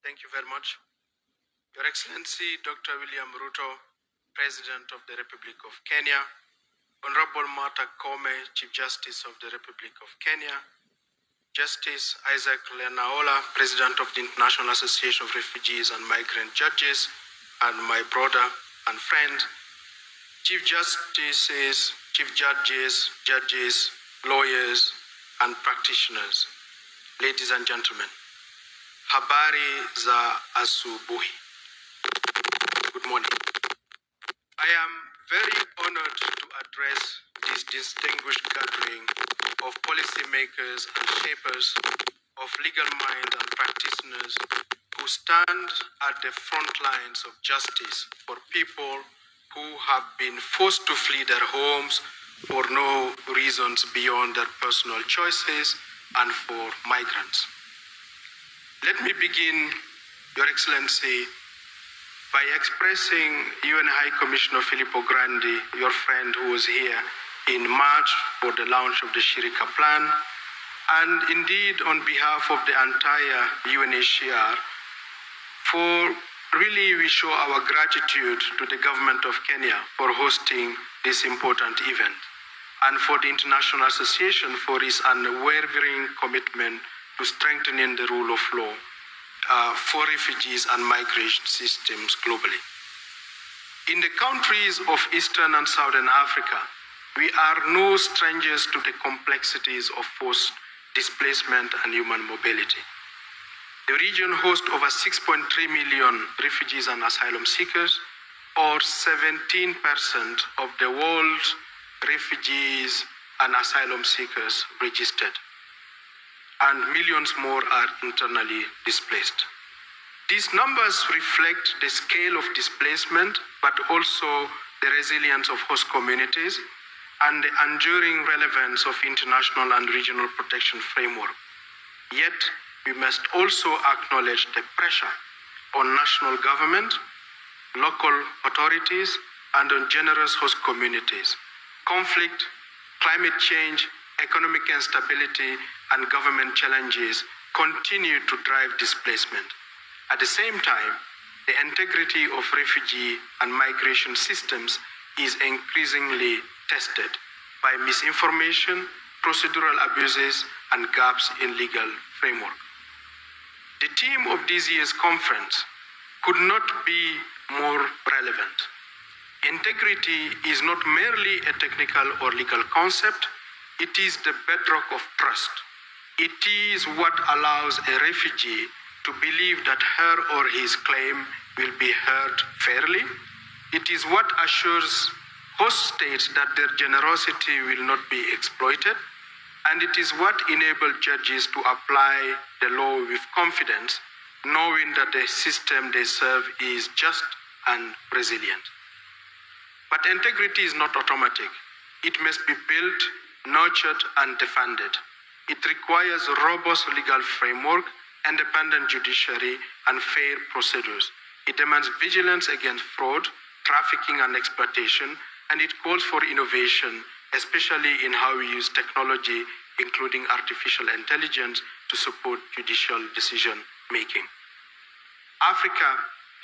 Thank you very much. Your Excellency, Dr. William Ruto, President of the Republic of Kenya, Honorable Martha Koome, Chief Justice of the Republic of Kenya, Justice Isaac Lenaola, President of the International Association of Refugees and Migrant Judges, and my brother and friend, Chief Justices, Chief Judges, judges, lawyers, and practitioners, ladies and gentlemen, habari za asubuhi. Good morning. I am very honored to address this distinguished gathering of policymakers and shapers of legal minds and practitioners who stand at the front lines of justice for people who have been forced to flee their homes for no reasons beyond their personal choices and for migrants. Let me begin, Your Excellency, by expressing UN High Commissioner Filippo Grandi, your friend who was here in March for the launch of the Shirika Plan, and indeed on behalf of the entire UNHCR, for really we show our gratitude to the government of Kenya for hosting this important event, and for the International Association for its unwavering commitment to strengthening the rule of law for refugees and migration systems globally. In the countries of Eastern and Southern Africa, we are no strangers to the complexities of forced displacement and human mobility. The region hosts over 6.3 million refugees and asylum seekers, or 17% of the world's refugees and asylum seekers registered, and millions more are internally displaced. These numbers reflect the scale of displacement, but also the resilience of host communities and the enduring relevance of international and regional protection framework. Yet, we must also acknowledge the pressure on national government, local authorities, and on generous host communities. Conflict, climate change, economic instability, and government challenges continue to drive displacement. At the same time, the integrity of refugee and migration systems is increasingly tested by misinformation, procedural abuses, and gaps in legal framework. The theme of this year's conference could not be more relevant. Integrity is not merely a technical or legal concept, it is the bedrock of trust. It is what allows a refugee to believe that her or his claim will be heard fairly. It is what assures host states that their generosity will not be exploited. And it is what enables judges to apply the law with confidence, knowing that the system they serve is just and resilient. But integrity is not automatic. It must be built, nurtured, and defended. It requires a robust legal framework, independent judiciary, and fair procedures. It demands vigilance against fraud, trafficking, and exploitation, and it calls for innovation, especially in how we use technology, including artificial intelligence, to support judicial decision-making. Africa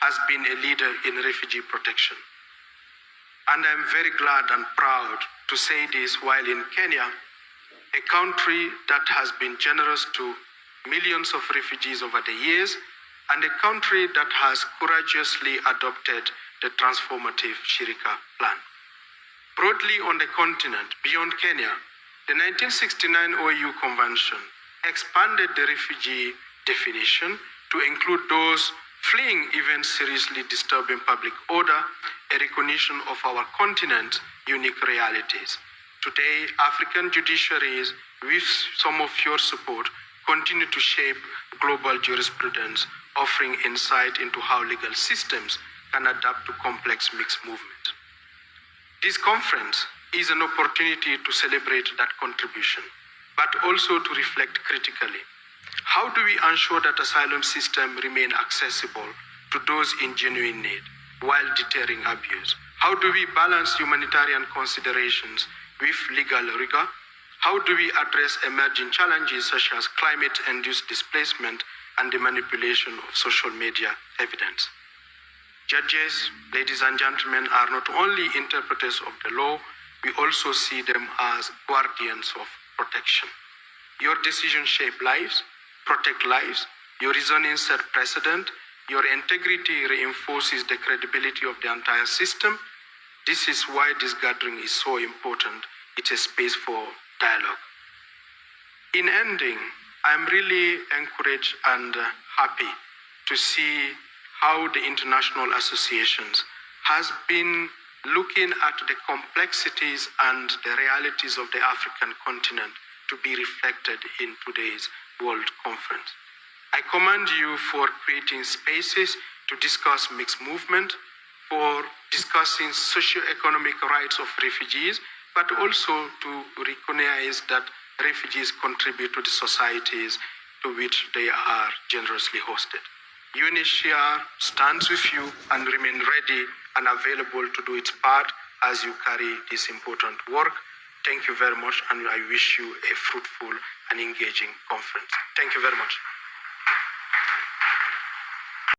has been a leader in refugee protection. And I'm very glad and proud to say this while in Kenya, a country that has been generous to millions of refugees over the years, and a country that has courageously adopted the transformative Shirika Plan. Broadly on the continent, beyond Kenya, the 1969 OAU Convention expanded the refugee definition to include those fleeing events seriously disturbing public order, a recognition of our continent's unique realities. Today, African judiciaries, with some of your support, continue to shape global jurisprudence, offering insight into how legal systems can adapt to complex mixed movement. This conference is an opportunity to celebrate that contribution, but also to reflect critically. How do we ensure that asylum systems remain accessible to those in genuine need while deterring abuse? How do we balance humanitarian considerations with legal rigor? How do we address emerging challenges such as climate-induced displacement and the manipulation of social media evidence? Judges, ladies and gentlemen, are not only interpreters of the law, we also see them as guardians of protection. Your decisions shape lives, protect lives, your reasoning set precedent, your integrity reinforces the credibility of the entire system. This is why this gathering is so important. It's a space for dialogue. In ending, I'm really encouraged and happy to see how the international associations has been looking at the complexities and the realities of the African continent to be reflected in today's World Conference. I commend you for creating spaces to discuss mixed movement, for discussing socio-economic rights of refugees, but also to recognize that refugees contribute to the societies to which they are generously hosted. UNHCR stands with you and remain ready and available to do its part as you carry this important work. Thank you very much, and I wish you a fruitful and engaging conference. Thank you very much.